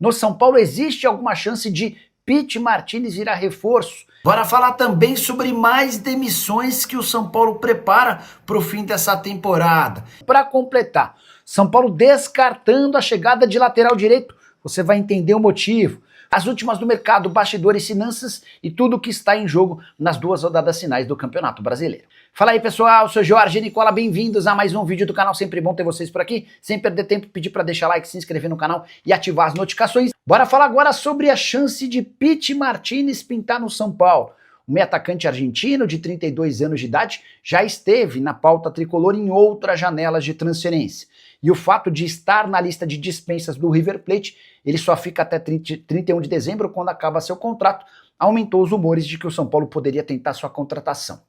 No São Paulo existe alguma chance de Pity Martinez virar reforço? Bora falar também sobre mais demissões que o São Paulo prepara para o fim dessa temporada. Para completar, São Paulo descartando a chegada de lateral direito, você vai entender o motivo. As últimas do mercado, bastidores, finanças e tudo o que está em jogo nas 2 rodadas finais do Campeonato Brasileiro. Fala aí pessoal, eu sou Jorge Nicola, bem-vindos a mais um vídeo do canal, sempre bom ter vocês por aqui. Sem perder tempo, pedir para deixar like, se inscrever no canal e ativar as notificações. Bora falar agora sobre a chance de Pity Martinez pintar no São Paulo. O meio atacante argentino de 32 anos de idade já esteve na pauta tricolor em outras janelas de transferência. E o fato de estar na lista de dispensas do River Plate, ele só fica até 31 de dezembro, quando acaba seu contrato, aumentou os rumores de que o São Paulo poderia tentar sua contratação.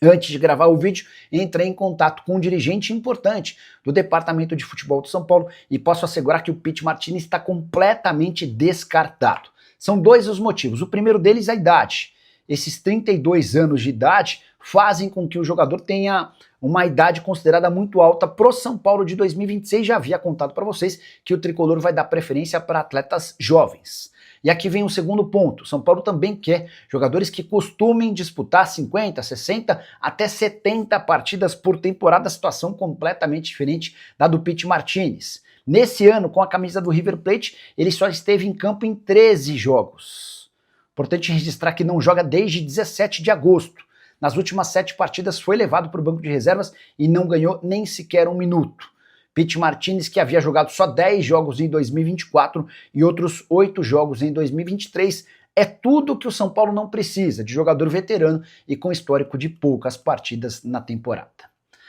Antes de gravar o vídeo, entrei em contato com um dirigente importante do departamento de futebol do São Paulo e posso assegurar que o Pity Martinez está completamente descartado. São 2 os motivos. O primeiro deles é a idade. Esses 32 anos de idade fazem com que o jogador tenha uma idade considerada muito alta pro São Paulo de 2026. Já havia contado para vocês que o tricolor vai dar preferência para atletas jovens. E aqui vem o segundo ponto. São Paulo também quer jogadores que costumem disputar 50, 60, até 70 partidas por temporada, situação completamente diferente da do Pity Martinez. Nesse ano, com a camisa do River Plate, ele só esteve em campo em 13 jogos. Importante registrar que não joga desde 17 de agosto. Nas últimas 7 partidas foi levado para o banco de reservas e não ganhou nem sequer 1 minuto. Pity Martinez, que havia jogado só 10 jogos em 2024 e outros 8 jogos em 2023, é tudo que o São Paulo não precisa, de jogador veterano e com histórico de poucas partidas na temporada.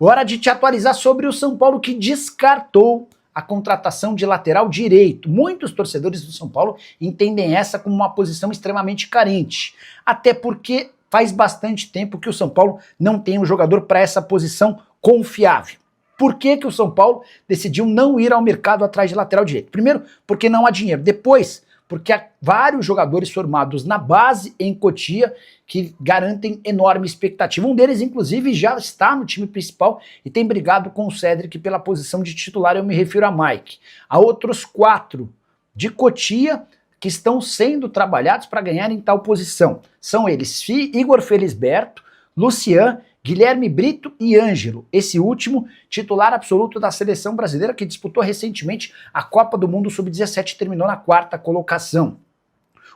Hora de te atualizar sobre o São Paulo, que descartou a contratação de lateral direito. Muitos torcedores do São Paulo entendem essa como uma posição extremamente carente, até porque faz bastante tempo que o São Paulo não tem um jogador para essa posição confiável. Por que que o São Paulo decidiu não ir ao mercado atrás de lateral direito? Primeiro, porque não há dinheiro. Depois, porque há vários jogadores formados na base em Cotia que garantem enorme expectativa. Um deles, inclusive, já está no time principal e tem brigado com o Cédric pela posição de titular, eu me refiro a Mike. Há outros 4 de Cotia que estão sendo trabalhados para ganhar em tal posição. São eles Igor Felisberto, Lucian, Guilherme Brito e Ângelo, esse último titular absoluto da seleção brasileira que disputou recentemente a Copa do Mundo Sub-17 e terminou na 4ª colocação.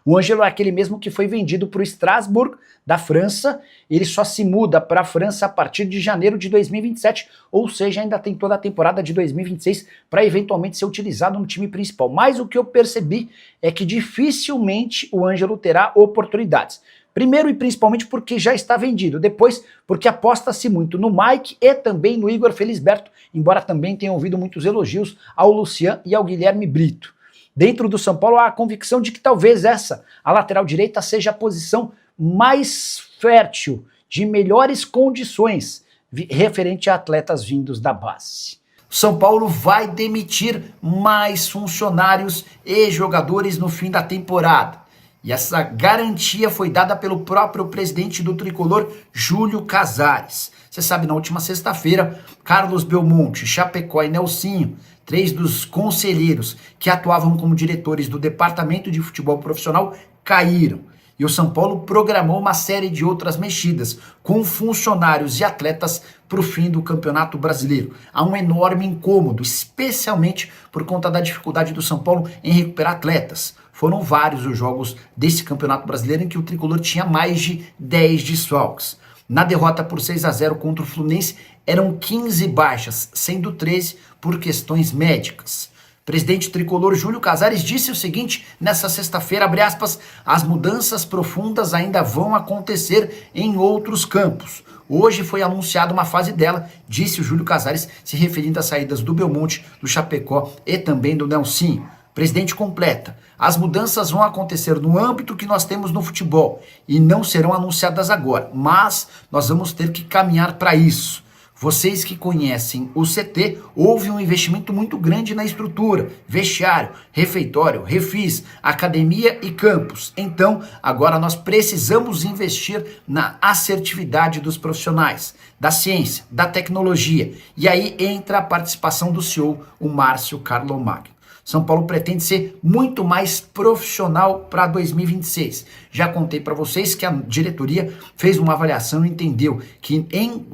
O Ângelo é aquele mesmo que foi vendido para o Strasbourg, da França. Ele só se muda para a França a partir de janeiro de 2027, ou seja, ainda tem toda a temporada de 2026 para eventualmente ser utilizado no time principal. Mas o que eu percebi é que dificilmente o Ângelo terá oportunidades. Primeiro e principalmente porque já está vendido, depois porque aposta-se muito no Mike e também no Igor Felisberto, embora também tenha ouvido muitos elogios ao Lucian e ao Guilherme Brito. Dentro do São Paulo há a convicção de que talvez essa, a lateral direita, seja a posição mais fértil, de melhores condições, referente a atletas vindos da base. São Paulo vai demitir mais funcionários e jogadores no fim da temporada. E essa garantia foi dada pelo próprio presidente do tricolor, Júlio Casares. Você sabe, na última sexta-feira, Carlos Belmonte, Chapecó e Nelsinho, 3 dos conselheiros que atuavam como diretores do departamento de futebol profissional, caíram. E o São Paulo programou uma série de outras mexidas com funcionários e atletas para o fim do Campeonato Brasileiro. Há um enorme incômodo, especialmente por conta da dificuldade do São Paulo em recuperar atletas. Foram vários os jogos desse Campeonato Brasileiro em que o tricolor tinha mais de 10 desfalques. Na derrota por 6-0 contra o Fluminense, eram 15 baixas, sendo 13 por questões médicas. O presidente tricolor Júlio Casares disse o seguinte nessa sexta-feira, abre aspas, as mudanças profundas ainda vão acontecer em outros campos. Hoje foi anunciada uma fase dela, disse o Júlio Casares, se referindo às saídas do Belmonte, do Chapecó e também do Nelsinho. Presidente completa, as mudanças vão acontecer no âmbito que nós temos no futebol e não serão anunciadas agora, mas nós vamos ter que caminhar para isso. Vocês que conhecem o CT, houve um investimento muito grande na estrutura, vestiário, refeitório, refis, academia e campos. Então, agora nós precisamos investir na assertividade dos profissionais, da ciência, da tecnologia. E aí entra a participação do CEO, o Márcio Carlomagno. São Paulo pretende ser muito mais profissional para 2026. Já contei para vocês que a diretoria fez uma avaliação e entendeu que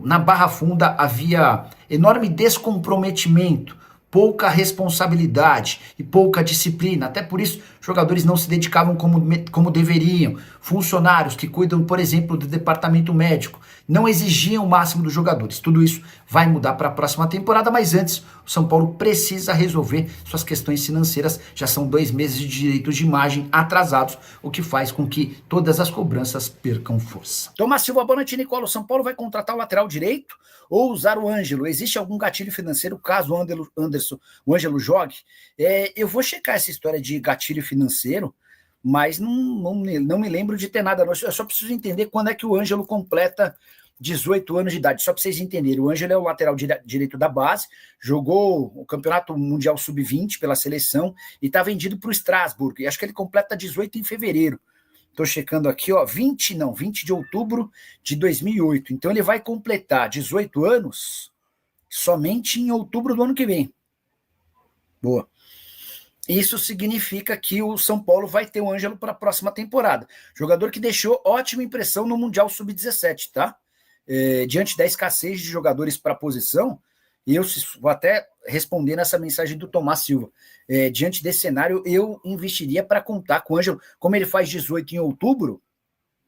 na Barra Funda havia enorme descomprometimento, pouca responsabilidade e pouca disciplina. Até por isso, jogadores não se dedicavam como deveriam. Funcionários que cuidam, por exemplo, do departamento médico, não exigiam o máximo dos jogadores. Tudo isso vai mudar para a próxima temporada, mas antes, o São Paulo precisa resolver suas questões financeiras. Já são 2 meses de direitos de imagem atrasados, o que faz com que todas as cobranças percam força. Tomás Silva, boa noite, Nicola. O São Paulo vai contratar o lateral direito ou usar o Ângelo? Existe algum gatilho financeiro caso o Ângelo jogue? Eu vou checar essa história de gatilho financeiro, mas não me lembro de ter nada. Eu só preciso entender quando é que o Ângelo completa 18 anos de idade. Só para vocês entenderem, o Ângelo é o lateral direito da base, jogou o Campeonato Mundial Sub-20 pela seleção e está vendido para o Strasbourg. E acho que ele completa 18 em fevereiro. Estou checando aqui, ó, 20 de outubro de 2008. Então ele vai completar 18 anos somente em outubro do ano que vem. Boa. Isso significa que o São Paulo vai ter o Ângelo para a próxima temporada. Jogador que deixou ótima impressão no Mundial Sub-17, tá? Diante da escassez de jogadores para a posição, eu vou até responder nessa mensagem do Tomás Silva. Diante desse cenário, eu investiria para contar com o Ângelo. Como ele faz 18 em outubro,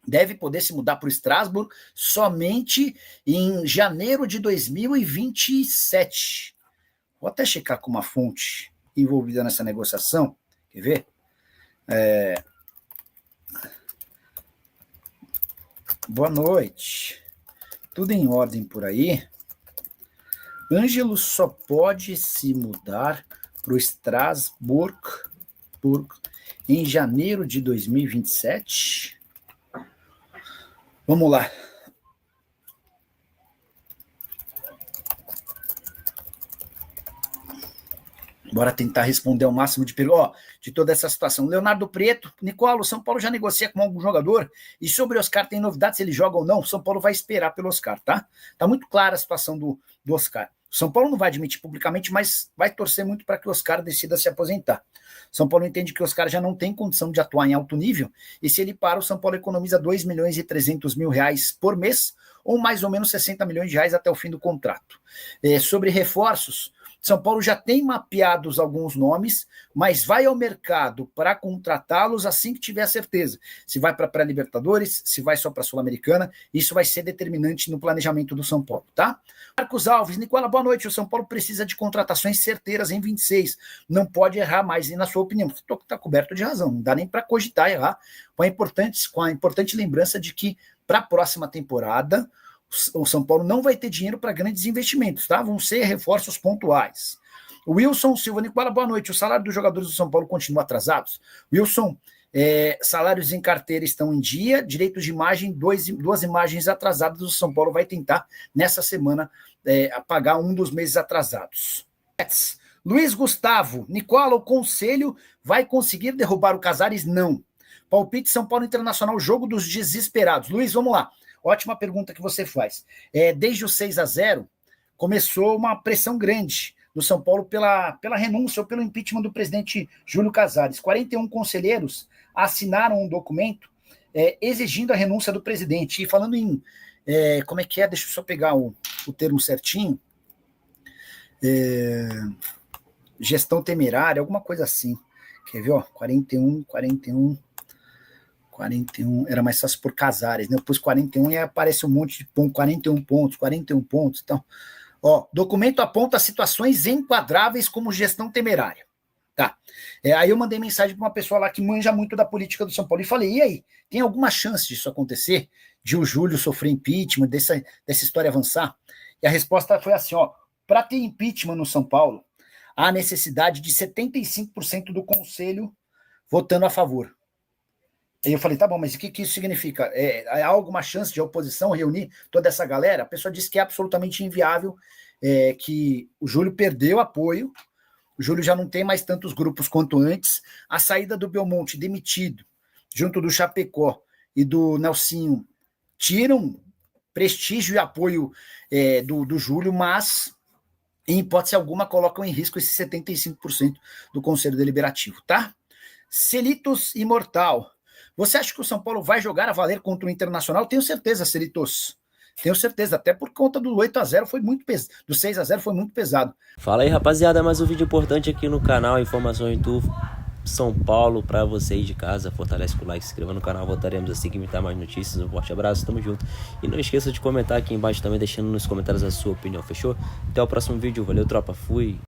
deve poder se mudar para o Strasbourg somente em janeiro de 2027. Vou até checar com uma fonte envolvida nessa negociação. Quer ver? Boa noite. Tudo em ordem por aí? Ângelo só pode se mudar para o Strasbourg em janeiro de 2027. Vamos lá. Bora tentar responder ao máximo de perguntas. De toda essa situação. Leonardo Preto, Nicola, o São Paulo já negocia com algum jogador? E sobre o Oscar, tem novidade se ele joga ou não? O São Paulo vai esperar pelo Oscar, tá? Tá muito clara a situação do Oscar. O São Paulo não vai admitir publicamente, mas vai torcer muito para que o Oscar decida se aposentar. O São Paulo entende que o Oscar já não tem condição de atuar em alto nível, e se ele para, o São Paulo economiza 2 milhões e 300 mil reais por mês, ou mais ou menos 60 milhões de reais até o fim do contrato. Sobre reforços, São Paulo já tem mapeados alguns nomes, mas vai ao mercado para contratá-los assim que tiver certeza. Se vai para a pré-Libertadores, se vai só para a Sul-Americana, isso vai ser determinante no planejamento do São Paulo, tá? Marcos Alves, Nicola, boa noite. O São Paulo precisa de contratações certeiras em 26. Não pode errar mais. E na sua opinião, você está coberto de razão. Não dá nem para cogitar errar. Com a importante lembrança de que para a próxima temporada o São Paulo não vai ter dinheiro para grandes investimentos, tá? Vão ser reforços pontuais. Wilson Silva, Nicola, boa noite. O salário dos jogadores do São Paulo continua atrasados? Wilson, salários em carteira estão em dia, direitos de imagem, duas imagens atrasadas. O São Paulo vai tentar, nessa semana, pagar um dos meses atrasados. Luiz Gustavo, Nicola, o Conselho vai conseguir derrubar o Casares? Não. Palpite São Paulo Internacional, jogo dos desesperados. Luiz, vamos lá. Ótima pergunta que você faz. Desde o 6-0, começou uma pressão grande no São Paulo pela renúncia ou pelo impeachment do presidente Júlio Casares. 41 conselheiros assinaram um documento exigindo a renúncia do presidente. E falando em... como é que é? Deixa eu só pegar o termo certinho. Gestão temerária, alguma coisa assim. Quer ver? 41... 41, era mais fácil por Casares, né? Eu pus 41 e aparece um monte de pontos, 41 pontos. Então, documento aponta situações enquadráveis como gestão temerária. Tá. Aí eu mandei mensagem para uma pessoa lá que manja muito da política do São Paulo e falei, e aí, tem alguma chance disso acontecer? De o Júlio sofrer impeachment, dessa história avançar? E a resposta foi assim, para ter impeachment no São Paulo, há necessidade de 75% do conselho votando a favor. E eu falei, tá bom, mas o que isso significa? Há alguma chance de a oposição reunir toda essa galera? A pessoa disse que é absolutamente inviável, que o Júlio perdeu apoio, o Júlio já não tem mais tantos grupos quanto antes, a saída do Belmonte demitido, junto do Chapecó e do Nelsinho, tiram prestígio e apoio do Júlio, mas em hipótese alguma, colocam em risco esse 75% do Conselho Deliberativo, tá? Celitos Imortal. Você acha que o São Paulo vai jogar a valer contra o Internacional? Tenho certeza, Celitos. Tenho certeza, até por conta do 8-0 foi muito pesado, do 6-0 foi muito pesado. Fala aí, rapaziada, mais um vídeo importante aqui no canal, informações do São Paulo pra vocês de casa. Fortalece com o like, se inscreva no canal, voltaremos assim que imitar mais notícias. Um forte abraço, tamo junto. E não esqueça de comentar aqui embaixo também, deixando nos comentários a sua opinião, fechou? Até o próximo vídeo, valeu tropa, fui!